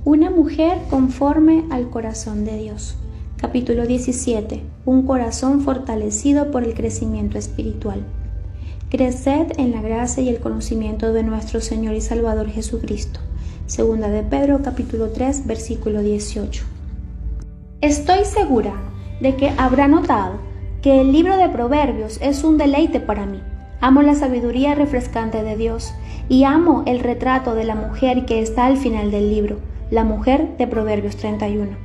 Una mujer conforme al corazón de Dios. Capítulo 17. Un corazón fortalecido por el crecimiento espiritual. Creced en la gracia y el conocimiento de nuestro Señor y Salvador Jesucristo. Segunda de Pedro, capítulo 3, versículo 18. Estoy segura de que habrá notado que el libro de Proverbios es un deleite para mí. Amo la sabiduría refrescante de Dios y amo el retrato de la mujer que está al final del libro, la mujer de Proverbios 31.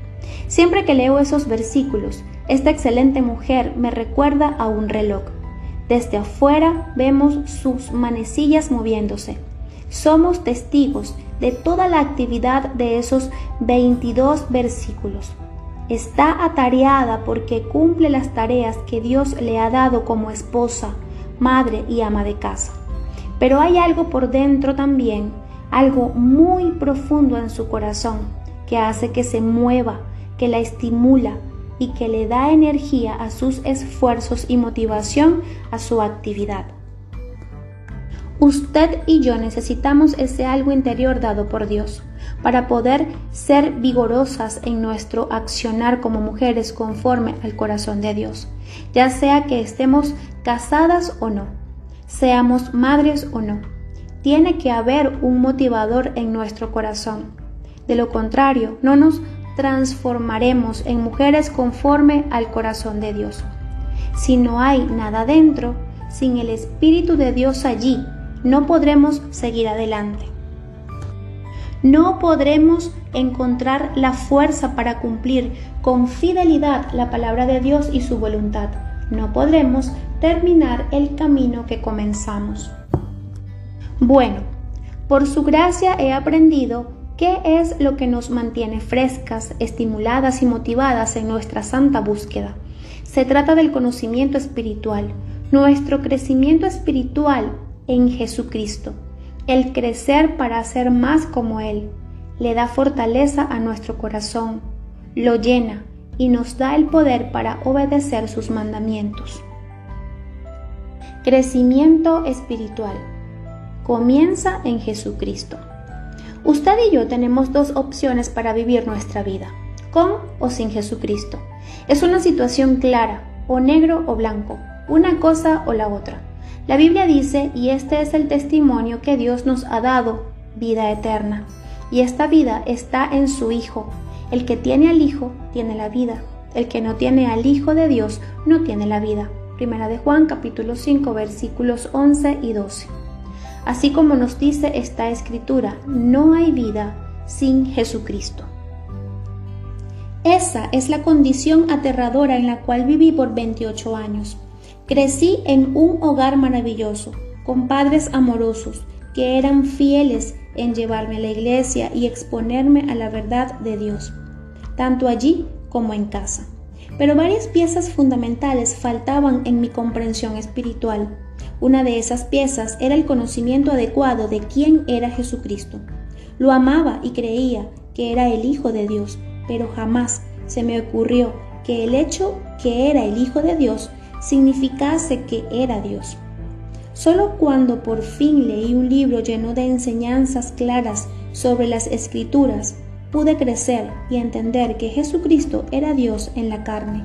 Siempre que leo esos versículos, esta excelente mujer me recuerda a un reloj. Desde afuera vemos sus manecillas moviéndose. Somos testigos de toda la actividad de esos 22 versículos. Está atareada porque cumple las tareas que Dios le ha dado como esposa, madre y ama de casa. Pero hay algo por dentro también, algo muy profundo en su corazón, que hace que se mueva, que la estimula y que le da energía a sus esfuerzos y motivación a su actividad. Usted y yo necesitamos ese algo interior dado por Dios para poder ser vigorosas en nuestro accionar como mujeres conforme al corazón de Dios, ya sea que estemos casadas o no, seamos madres o no. Tiene que haber un motivador en nuestro corazón. De lo contrario, no nos transformaremos en mujeres conforme al corazón de Dios. Si no hay nada dentro, sin el Espíritu de Dios allí, no podremos seguir adelante. No podremos encontrar la fuerza para cumplir con fidelidad la palabra de Dios y su voluntad. No podremos terminar el camino que comenzamos. Bueno, por su gracia he aprendido qué es lo que nos mantiene frescas, estimuladas y motivadas en nuestra santa búsqueda. Se trata del conocimiento espiritual, nuestro crecimiento espiritual en Jesucristo. El crecer para ser más como Él le da fortaleza a nuestro corazón, lo llena y nos da el poder para obedecer sus mandamientos. Crecimiento espiritual. Comienza en Jesucristo. Usted y yo tenemos dos opciones para vivir nuestra vida, con o sin Jesucristo. Es una situación clara, o negro o blanco, una cosa o la otra. La Biblia dice, y este es el testimonio que Dios nos ha dado, vida eterna. Y esta vida está en su Hijo. El que tiene al Hijo, tiene la vida. El que no tiene al Hijo de Dios, no tiene la vida. Primera de Juan, capítulo 5, versículos 11 y 12. Así como nos dice esta escritura, no hay vida sin Jesucristo. Esa es la condición aterradora en la cual viví por 28 años. Crecí en un hogar maravilloso, con padres amorosos, que eran fieles en llevarme a la iglesia y exponerme a la verdad de Dios, tanto allí como en casa. Pero varias piezas fundamentales faltaban en mi comprensión espiritual. Una de esas piezas era el conocimiento adecuado de quién era Jesucristo. Lo amaba y creía que era el Hijo de Dios, pero jamás se me ocurrió que el hecho que era el Hijo de Dios significase que era Dios. Solo cuando por fin leí un libro lleno de enseñanzas claras sobre las Escrituras, pude crecer y entender que Jesucristo era Dios en la carne,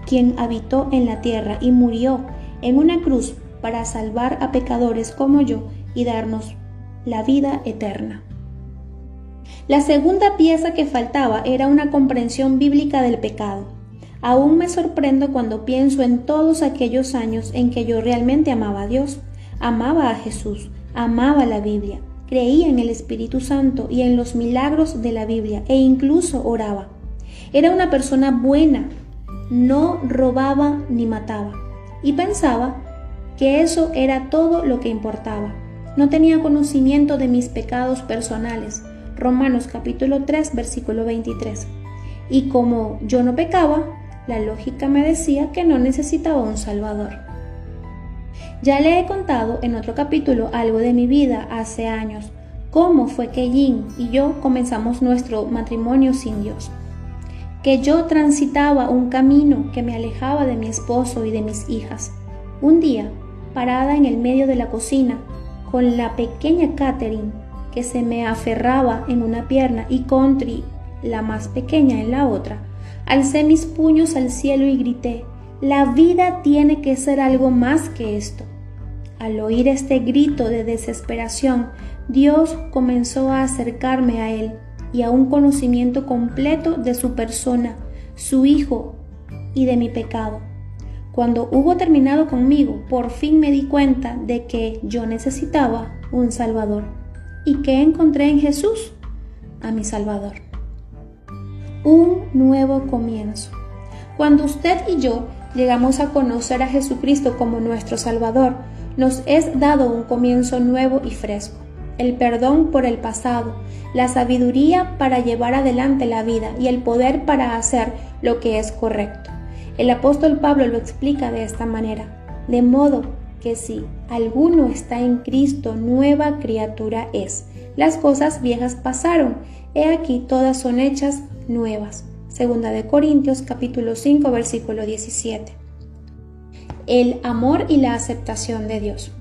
quien habitó en la tierra y murió en una cruz para salvar a pecadores como yo y darnos la vida eterna. La segunda pieza que faltaba era una comprensión bíblica del pecado. Aún me sorprendo cuando pienso en todos aquellos años en que yo realmente amaba a Dios, amaba a Jesús, amaba la Biblia, creía en el Espíritu Santo y en los milagros de la Biblia e incluso oraba. Era una persona buena, no robaba ni mataba y pensaba que eso era todo lo que importaba. No tenía conocimiento de mis pecados personales. Romanos capítulo 3, versículo 23. Y como yo no pecaba, la lógica me decía que no necesitaba un Salvador. Ya le he contado en otro capítulo algo de mi vida hace años, cómo fue que Jim y yo comenzamos nuestro matrimonio sin Dios. Que yo transitaba un camino que me alejaba de mi esposo y de mis hijas. Un día, parada en el medio de la cocina, con la pequeña Catherine, que se me aferraba en una pierna y Contri, la más pequeña, en la otra, alcé mis puños al cielo y grité: «La vida tiene que ser algo más que esto». Al oír este grito de desesperación, Dios comenzó a acercarme a Él y a un conocimiento completo de su persona, su Hijo y de mi pecado. Cuando hubo terminado conmigo, por fin me di cuenta de que yo necesitaba un Salvador. ¿Y qué encontré en Jesús? A mi Salvador. Un nuevo comienzo. Cuando usted y yo llegamos a conocer a Jesucristo como nuestro Salvador, nos es dado un comienzo nuevo y fresco, el perdón por el pasado, la sabiduría para llevar adelante la vida y el poder para hacer lo que es correcto. El apóstol Pablo lo explica de esta manera: de modo que si alguno está en Cristo, nueva criatura es. Las cosas viejas pasaron, he aquí todas son hechas nuevas. Segunda de Corintios capítulo 5 versículo 17. El amor y la aceptación de Dios.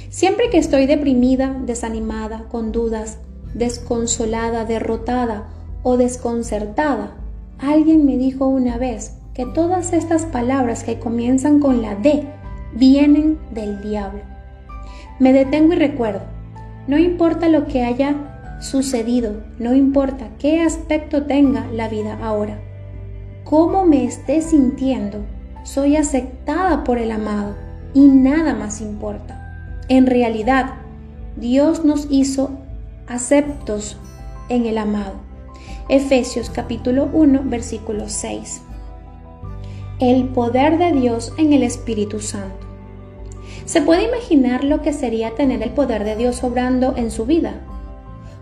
Siempre que estoy deprimida, desanimada, con dudas, desconsolada, derrotada o desconcertada, alguien me dijo una vez que todas estas palabras que comienzan con la D vienen del diablo. Me detengo y recuerdo: no importa lo que haya sucedido, no importa qué aspecto tenga la vida ahora, cómo me esté sintiendo, soy aceptada por el amado y nada más importa. En realidad, Dios nos hizo aceptos en el amado. Efesios capítulo 1 versículo 6. El poder de Dios en el Espíritu Santo. ¿Se puede imaginar lo que sería tener el poder de Dios obrando en su vida?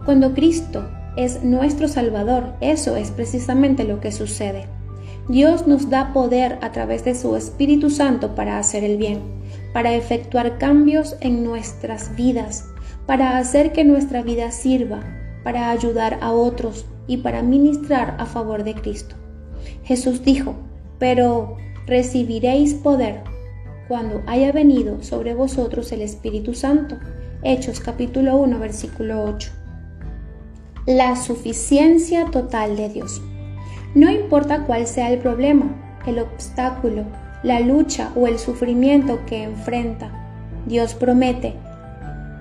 Cuando Cristo es nuestro Salvador, eso es precisamente lo que sucede. Dios nos da poder a través de su Espíritu Santo para hacer el bien, para efectuar cambios en nuestras vidas, para hacer que nuestra vida sirva, para ayudar a otros y para ministrar a favor de Cristo. Jesús dijo: pero recibiréis poder cuando haya venido sobre vosotros el Espíritu Santo. Hechos capítulo 1 versículo 8. La suficiencia total de Dios. No importa cuál sea el problema, el obstáculo, la lucha o el sufrimiento que enfrenta, Dios promete: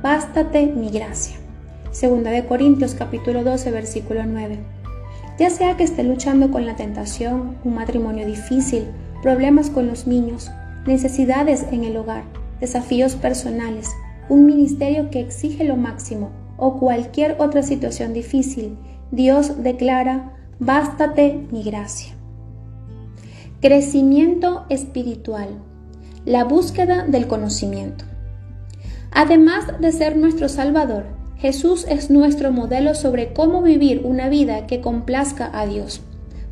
bástate mi gracia. Segunda de Corintios capítulo 12 versículo 9. Ya sea que esté luchando con la tentación, un matrimonio difícil, problemas con los niños, necesidades en el hogar, desafíos personales, un ministerio que exige lo máximo o cualquier otra situación difícil, Dios declara: bástate mi gracia. Crecimiento espiritual. La búsqueda del conocimiento. Además de ser nuestro Salvador, Jesús es nuestro modelo sobre cómo vivir una vida que complazca a Dios.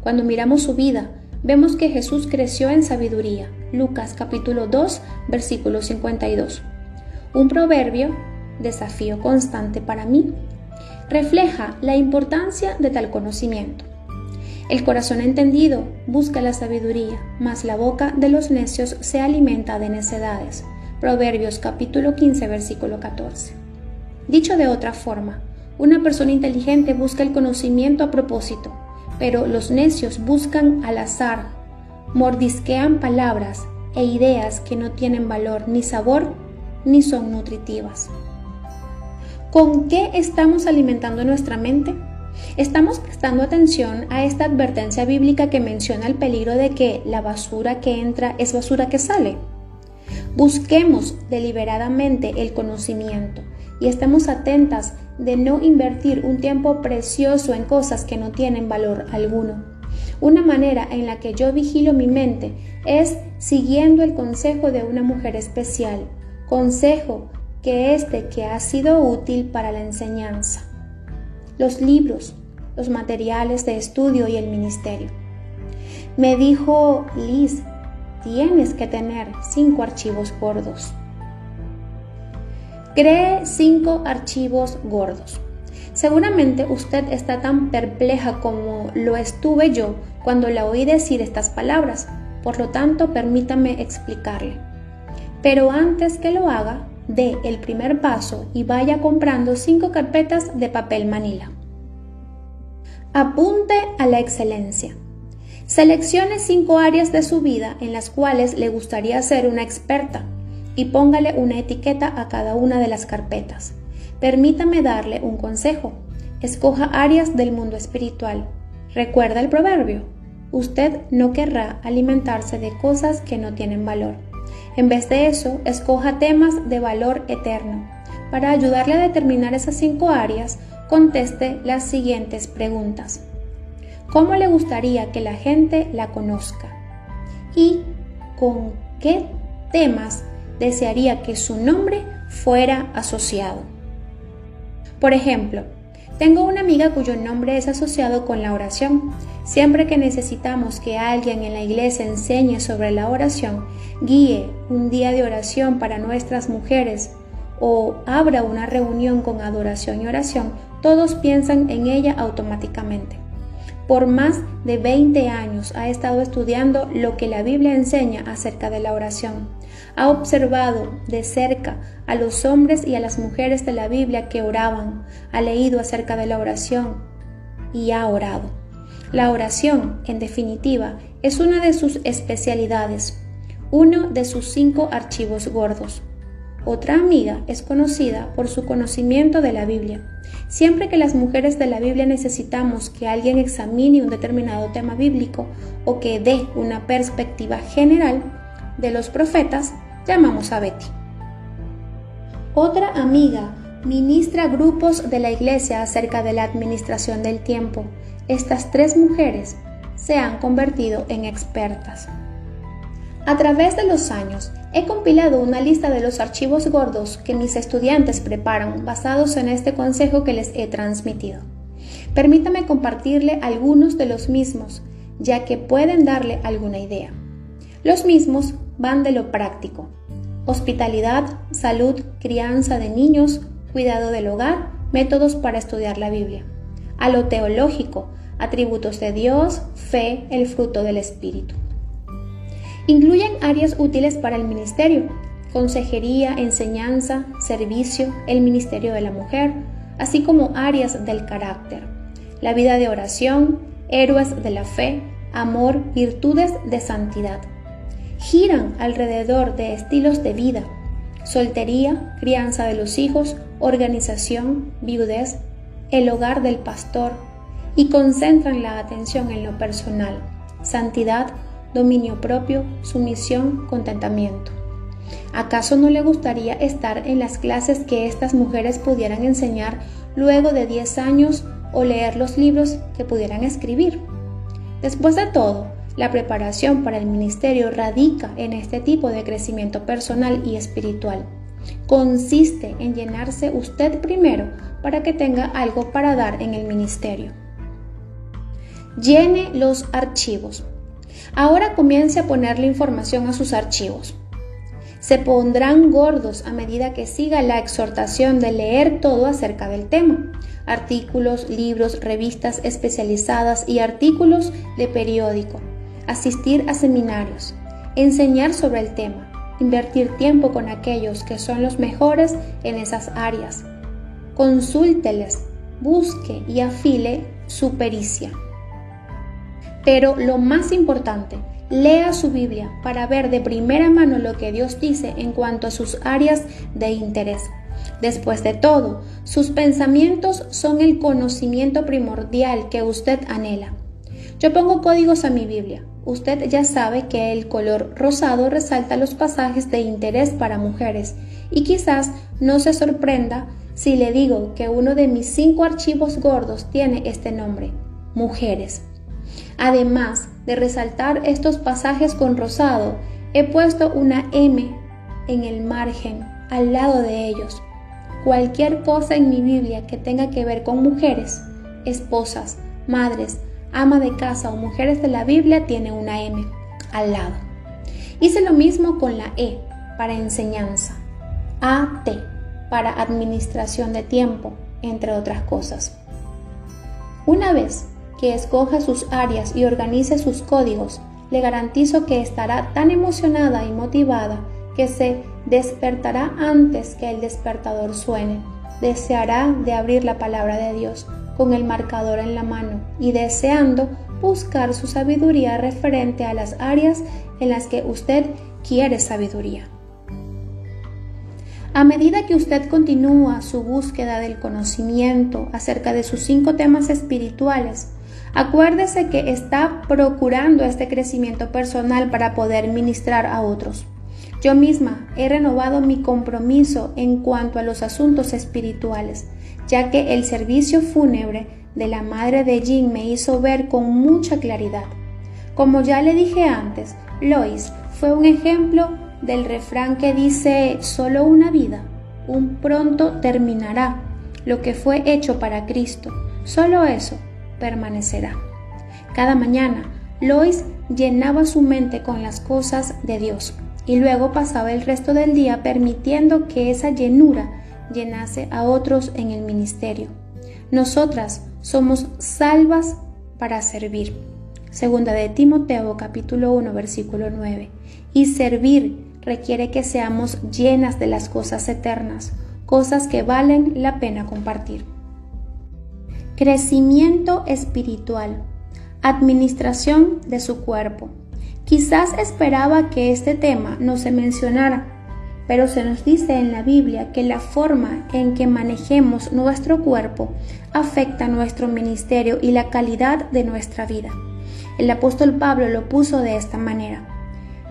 Cuando miramos su vida, vemos que Jesús creció en sabiduría. Lucas capítulo 2, versículo 52. Un proverbio, desafío constante para mí, refleja la importancia de tal conocimiento. El corazón entendido busca la sabiduría, mas la boca de los necios se alimenta de necedades. Proverbios capítulo 15, versículo 14. Dicho de otra forma, una persona inteligente busca el conocimiento a propósito, pero los necios buscan al azar, mordisquean palabras e ideas que no tienen valor ni sabor ni son nutritivas. ¿Con qué estamos alimentando nuestra mente? ¿Estamos prestando atención a esta advertencia bíblica que menciona el peligro de que la basura que entra es basura que sale? Busquemos deliberadamente el conocimiento y estemos atentas de no invertir un tiempo precioso en cosas que no tienen valor alguno. Una manera en la que yo vigilo mi mente es siguiendo el consejo de una mujer especial, consejo que ha sido útil para la enseñanza, los libros, los materiales de estudio y el ministerio. Me dijo: Liz, tienes que tener 5 archivos gordos. Cree 5 archivos gordos. Seguramente usted está tan perpleja como lo estuve yo cuando la oí decir estas palabras, por lo tanto permítame explicarle. Pero antes que lo haga, dé el primer paso y vaya comprando 5 carpetas de papel manila. Apunte a la excelencia. Seleccione 5 áreas de su vida en las cuales le gustaría ser una experta y póngale una etiqueta a cada una de las carpetas. Permítame darle un consejo. Escoja áreas del mundo espiritual. ¿Recuerda el proverbio? Usted no querrá alimentarse de cosas que no tienen valor. En vez de eso, escoja temas de valor eterno. Para ayudarle a determinar esas 5 áreas, conteste las siguientes preguntas. ¿Cómo le gustaría que la gente la conozca? ¿Y con qué temas desearía que su nombre fuera asociado? Por ejemplo, tengo una amiga cuyo nombre es asociado con la oración. Siempre que necesitamos que alguien en la iglesia enseñe sobre la oración, guíe un día de oración para nuestras mujeres o abra una reunión con adoración y oración, todos piensan en ella automáticamente. Por más de 20 años ha estado estudiando lo que la Biblia enseña acerca de la oración. Ha observado de cerca a los hombres y a las mujeres de la Biblia que oraban, ha leído acerca de la oración y ha orado. La oración, en definitiva, es una de sus especialidades, uno de sus 5 archivos gordos. Otra amiga es conocida por su conocimiento de la Biblia. Siempre que las mujeres de la Biblia necesitamos que alguien examine un determinado tema bíblico o que dé una perspectiva general de los profetas, llamamos a Betty. Otra amiga ministra grupos de la iglesia acerca de la administración del tiempo. Estas 3 mujeres se han convertido en expertas. A través de los años, he compilado una lista de los archivos gordos que mis estudiantes preparan basados en este consejo que les he transmitido. Permítame compartirle algunos de los mismos, ya que pueden darle alguna idea. Los mismos van de lo práctico: hospitalidad, salud, crianza de niños, cuidado del hogar, métodos para estudiar la Biblia; a lo teológico, atributos de Dios, fe, el fruto del Espíritu. Incluyen áreas útiles para el ministerio: consejería, enseñanza, servicio, el ministerio de la mujer, así como áreas del carácter, la vida de oración, héroes de la fe, amor, virtudes de santidad. Giran alrededor de estilos de vida: soltería, crianza de los hijos, organización, viudez, el hogar del pastor, y concentran la atención en lo personal: santidad, dominio propio, sumisión, contentamiento. ¿Acaso no le gustaría estar en las clases que estas mujeres pudieran enseñar luego de 10 años o leer los libros que pudieran escribir? Después de todo, la preparación para el ministerio radica en este tipo de crecimiento personal y espiritual. Consiste en llenarse usted primero para que tenga algo para dar en el ministerio. Llene los archivos. Ahora comience a ponerle información a sus archivos. Se pondrán gordos a medida que siga la exhortación de leer todo acerca del tema: artículos, libros, revistas especializadas y artículos de periódico, asistir a seminarios, enseñar sobre el tema, invertir tiempo con aquellos que son los mejores en esas áreas. Consúlteles, busque y afile su pericia. Pero lo más importante, lea su Biblia para ver de primera mano lo que Dios dice en cuanto a sus áreas de interés. Después de todo, sus pensamientos son el conocimiento primordial que usted anhela. Yo pongo códigos a mi Biblia. Usted ya sabe que el color rosado resalta los pasajes de interés para mujeres, y quizás no se sorprenda si le digo que uno de mis 5 archivos gordos tiene este nombre: mujeres. Además de resaltar estos pasajes con rosado, he puesto una M en el margen, al lado de ellos. Cualquier cosa en mi Biblia que tenga que ver con mujeres, esposas, madres, ama de casa o mujeres de la Biblia, tiene una M al lado. Hice lo mismo con la E para enseñanza, AT para administración de tiempo, entre otras cosas. Una vez que escoja sus áreas y organice sus códigos, le garantizo que estará tan emocionada y motivada que se Despertará antes que el despertador suene. Deseará de abrir la palabra de Dios con el marcador en la mano y deseando buscar su sabiduría referente a las áreas en las que usted quiere sabiduría. A medida que usted continúa su búsqueda del conocimiento acerca de sus 5 temas espirituales, acuérdese que está procurando este crecimiento personal para poder ministrar a otros. Yo misma he renovado mi compromiso en cuanto a los asuntos espirituales, ya que el servicio fúnebre de la madre de Jean me hizo ver con mucha claridad. Como ya le dije antes, Lois fue un ejemplo del refrán que dice: solo una vida, un pronto terminará. Lo que fue hecho para Cristo, solo eso permanecerá. Cada mañana, Lois llenaba su mente con las cosas de Dios y luego pasaba el resto del día permitiendo que esa llenura llenase a otros en el ministerio. Nosotras somos salvas para servir. Segunda de Timoteo capítulo 1 versículo 9. Y servir requiere que seamos llenas de las cosas eternas, cosas que valen la pena compartir. Crecimiento espiritual. Administración de su cuerpo. Quizás esperaba que este tema no se mencionara, pero se nos dice en la Biblia que la forma en que manejemos nuestro cuerpo afecta nuestro ministerio y la calidad de nuestra vida. El apóstol Pablo lo puso de esta manera: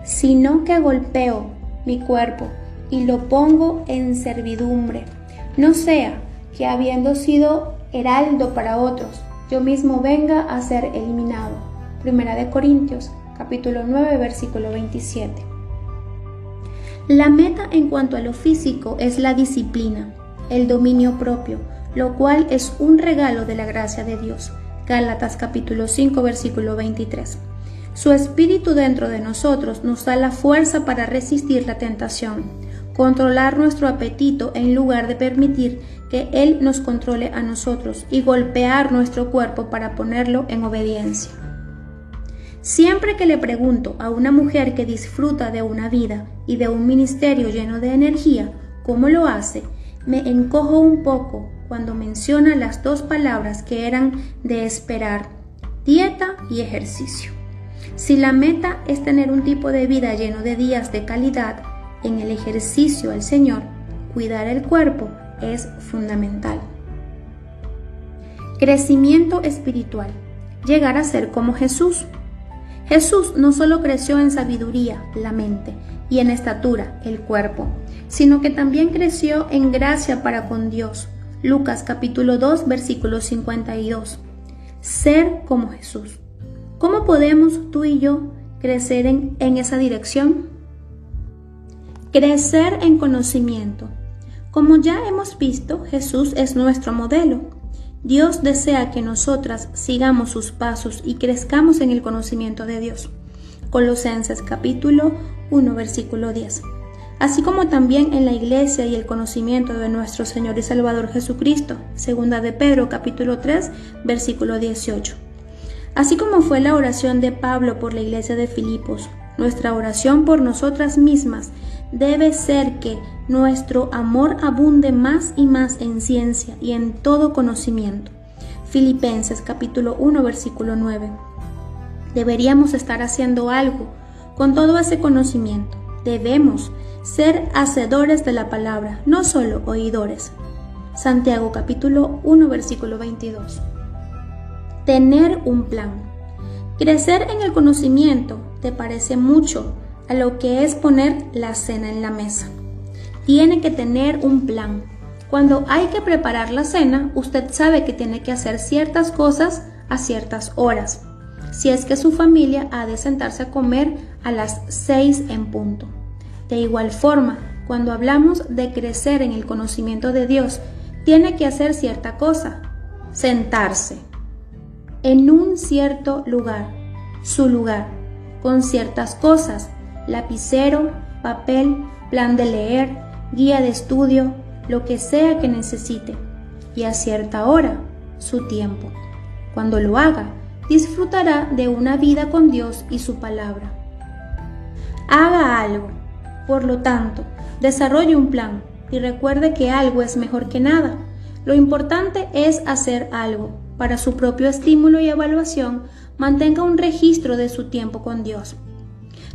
sino que golpeo mi cuerpo y lo pongo en servidumbre, no sea que habiendo sido heraldo para otros, yo mismo venga a ser eliminado. Primera de Corintios capítulo 9 versículo 27. La meta en cuanto a lo físico es la disciplina, el dominio propio, lo cual es un regalo de la gracia de Dios. Gálatas capítulo 5 versículo 23. Su espíritu dentro de nosotros nos da la fuerza para resistir la tentación, controlar nuestro apetito en lugar de permitir que Él nos controle a nosotros y golpear nuestro cuerpo para ponerlo en obediencia. Siempre que le pregunto a una mujer que disfruta de una vida y de un ministerio lleno de energía, ¿cómo lo hace?, me encojo un poco cuando menciona las 2 palabras que eran de esperar: dieta y ejercicio. Si la meta es tener un tipo de vida lleno de días de calidad en el ejercicio al Señor, cuidar el cuerpo es fundamental. Crecimiento espiritual. Llegar a ser como Jesús. Jesús no solo creció en sabiduría, la mente, y en estatura, el cuerpo, sino que también creció en gracia para con Dios. Lucas capítulo 2 versículo 52. Ser como Jesús. ¿Cómo podemos tú y yo crecer en esa dirección? Crecer en conocimiento. Como ya hemos visto, Jesús es nuestro modelo. Dios desea que nosotras sigamos sus pasos y crezcamos en el conocimiento de Dios. Colosenses capítulo 1 versículo 10. Así como también en la iglesia y el conocimiento de nuestro Señor y Salvador Jesucristo. Segunda de Pedro capítulo 3 versículo 18. Así como fue la oración de Pablo por la iglesia de Filipos, nuestra oración por nosotras mismas debe ser que nuestro amor abunde más y más en ciencia y en todo conocimiento. Filipenses capítulo 1 versículo 9. Deberíamos estar haciendo algo con todo ese conocimiento. Debemos ser hacedores de la palabra, no solo oidores. Santiago capítulo 1 versículo 22. Tener un plan. Crecer en el conocimiento te parece mucho a lo que es poner la cena en la mesa. Tiene que tener un plan. Cuando hay que preparar la cena, usted sabe que tiene que hacer ciertas cosas a ciertas horas, si es que su familia ha de sentarse a comer a las 6 en punto. De igual forma, cuando hablamos de crecer en el conocimiento de Dios, tiene que hacer cierta cosa: sentarse en un cierto lugar, su lugar, con ciertas cosas: lapicero, papel, plan de leer, guía de estudio, lo que sea que necesite, y a cierta hora, su tiempo. Cuando lo haga, disfrutará de una vida con Dios y su palabra. Haga algo. Por lo tanto, Desarrolle un plan y recuerde que algo es mejor que nada. Lo importante es hacer algo. Para su propio estímulo y evaluación, mantenga un registro de su tiempo con Dios.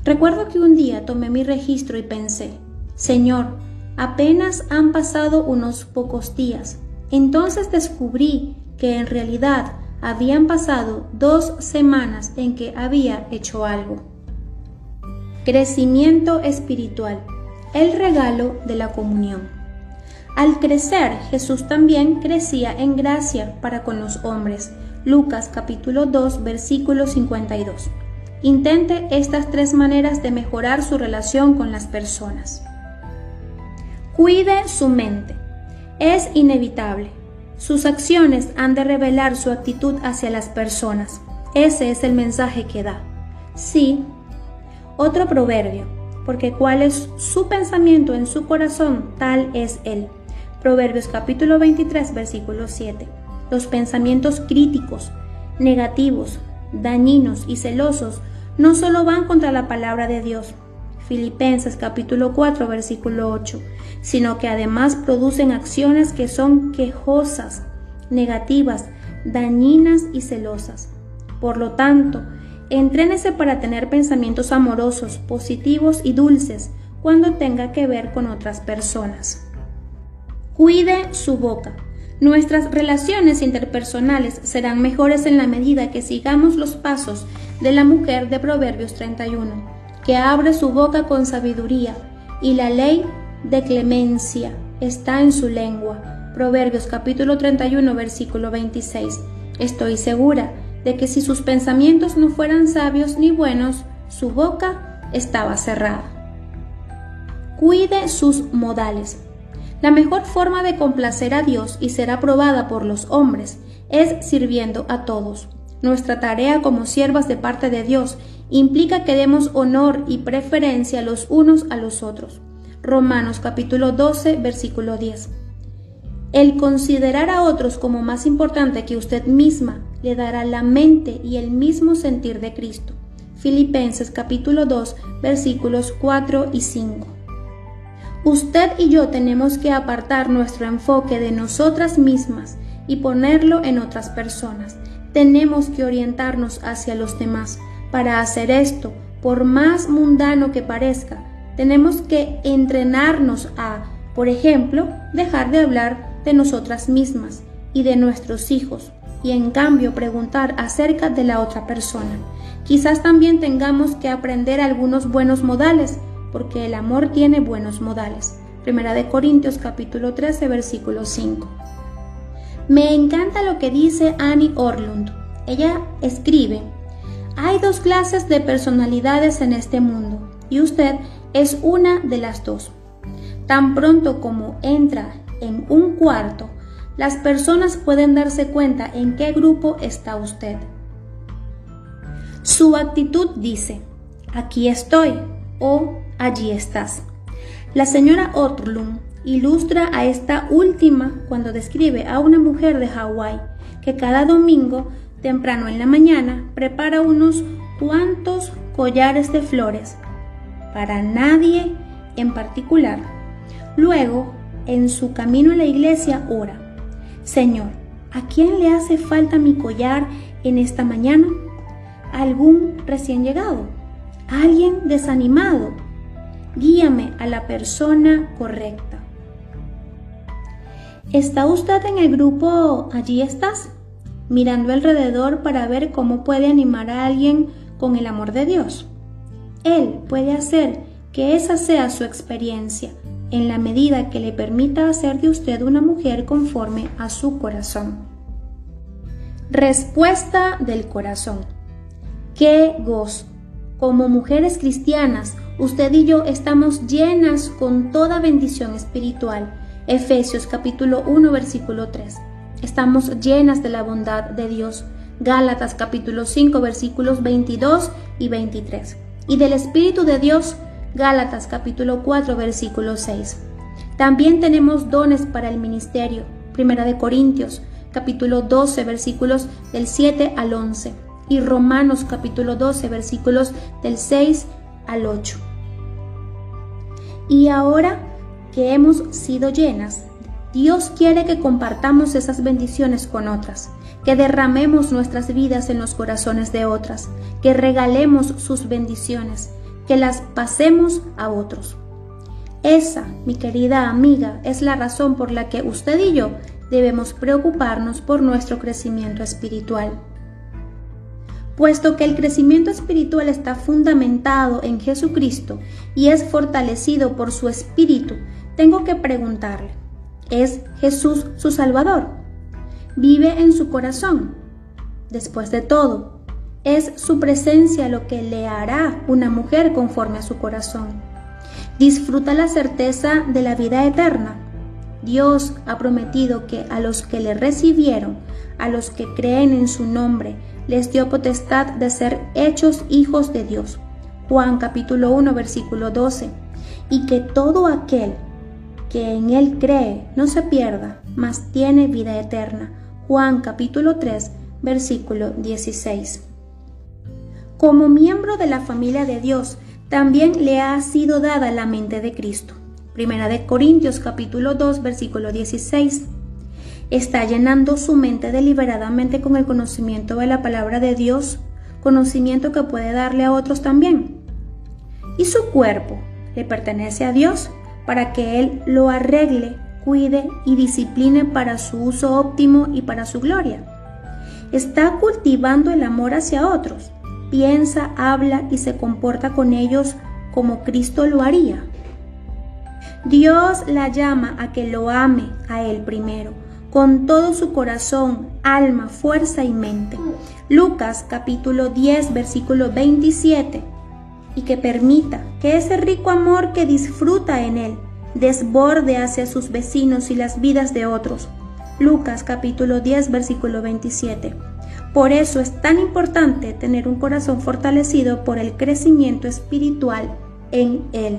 Recuerdo que un día tomé mi registro y pensé, Señor, apenas han pasado unos pocos días. Entonces descubrí que en realidad habían pasado 2 semanas en que había hecho algo. Crecimiento espiritual. El regalo de la comunión. Al crecer, Jesús también crecía en gracia para con los hombres. Lucas capítulo 2, versículo 52. Intente estas 3 maneras de mejorar su relación con las personas. Cuide su mente. Es inevitable. Sus acciones han de revelar su actitud hacia las personas. Ese es el mensaje que da. Sí. Otro proverbio. Porque cuál es su pensamiento en su corazón, tal es él. Proverbios capítulo 23, versículo 7. Los pensamientos críticos, negativos, dañinos y celosos no solo van contra la palabra de Dios, Filipenses capítulo 4, versículo 8, sino que además producen acciones que son quejosas, negativas, dañinas y celosas. Por lo tanto, entrénese para tener pensamientos amorosos, positivos y dulces cuando tenga que ver con otras personas. Cuide su boca. Nuestras relaciones interpersonales serán mejores en la medida que sigamos los pasos de la mujer de Proverbios 31, que abre su boca con sabiduría, y la ley de clemencia está en su lengua. Proverbios capítulo 31, versículo 26. Estoy segura de que si sus pensamientos no fueran sabios ni buenos, su boca estaba cerrada. Cuide sus modales. La mejor forma de complacer a Dios y ser aprobada por los hombres es sirviendo a todos. Nuestra tarea como siervas de parte de Dios implica que demos honor y preferencia los unos a los otros. Romanos capítulo 12, versículo 10. El considerar a otros como más importante que usted misma le dará la mente y el mismo sentir de Cristo. Filipenses capítulo 2, versículos 4 y 5. Usted y yo tenemos que apartar nuestro enfoque de nosotras mismas y ponerlo en otras personas. Tenemos que orientarnos hacia los demás. Para hacer esto, por más mundano que parezca, tenemos que entrenarnos a, por ejemplo, dejar de hablar de nosotras mismas y de nuestros hijos, y en cambio preguntar acerca de la otra persona. Quizás también tengamos que aprender algunos buenos modales, porque el amor tiene buenos modales. 1 Corintios capítulo 13, versículo 5. Me encanta lo que dice Annie Orlund. Ella escribe: hay 2 clases de personalidades en este mundo, y usted es una de las 2. Tan pronto como entra en un cuarto, las personas pueden darse cuenta en qué grupo está usted. Su actitud dice: aquí estoy o allí estás. La señora Orlund ilustra a esta última cuando describe a una mujer de Hawái que cada domingo, temprano en la mañana, prepara unos cuantos collares de flores para nadie en particular. Luego, en su camino a la iglesia, ora: Señor, ¿a quién le hace falta mi collar en esta mañana? ¿Algún recién llegado? ¿Alguien desanimado? Guíame a la persona correcta. ¿Está usted en el grupo Allí estás? Mirando alrededor para ver cómo puede animar a alguien con el amor de Dios. Él puede hacer que esa sea su experiencia, en la medida que le permita hacer de usted una mujer conforme a su corazón. Respuesta del corazón. ¡Qué gozo! Como mujeres cristianas, usted y yo estamos llenas con toda bendición espiritual. Efesios capítulo 1, versículo 3. Estamos llenas de la bondad de Dios. Gálatas capítulo 5, versículos 22 y 23. Y del Espíritu de Dios, Gálatas capítulo 4, versículo 6. También tenemos dones para el ministerio. 1 Corintios capítulo 12, versículos del 7 al 11. Y Romanos capítulo 12, versículos del 6 al 8. Y ahora que hemos sido llenas, Dios quiere que compartamos esas bendiciones con otras, que derramemos nuestras vidas en los corazones de otras, que regalemos sus bendiciones, que las pasemos a otros. Esa, mi querida amiga, es la razón por la que usted y yo debemos preocuparnos por nuestro crecimiento espiritual. Puesto que el crecimiento espiritual está fundamentado en Jesucristo y es fortalecido por su Espíritu, tengo que preguntarle, ¿es Jesús su Salvador? ¿Vive en su corazón? Después de todo, ¿es su presencia lo que le hará una mujer conforme a su corazón? ¿Disfruta la certeza de la vida eterna? Dios ha prometido que a los que le recibieron, a los que creen en su nombre, les dio potestad de ser hechos hijos de Dios. Juan capítulo 1 versículo 12. Y que todo aquel que en él cree no se pierda, mas tiene vida eterna. Juan capítulo 3 versículo 16. Como miembro de la familia de Dios, también le ha sido dada la mente de Cristo. Primera de Corintios capítulo 2 versículo 16. ¿Está llenando su mente deliberadamente con el conocimiento de la palabra de Dios, conocimiento que puede darle a otros también? ¿Y su cuerpo le pertenece a Dios para que Él lo arregle, cuide y discipline para su uso óptimo y para su gloria? ¿Está cultivando el amor hacia otros? ¿Piensa, habla y se comporta con ellos como Cristo lo haría? Dios la llama a que lo ame a Él primero, con todo su corazón, alma, fuerza y mente. Lucas capítulo 10 versículo 27. Y que permita que ese rico amor que disfruta en él desborde hacia sus vecinos y las vidas de otros. Lucas capítulo 10 versículo 27. Por eso es tan importante tener un corazón fortalecido por el crecimiento espiritual en él.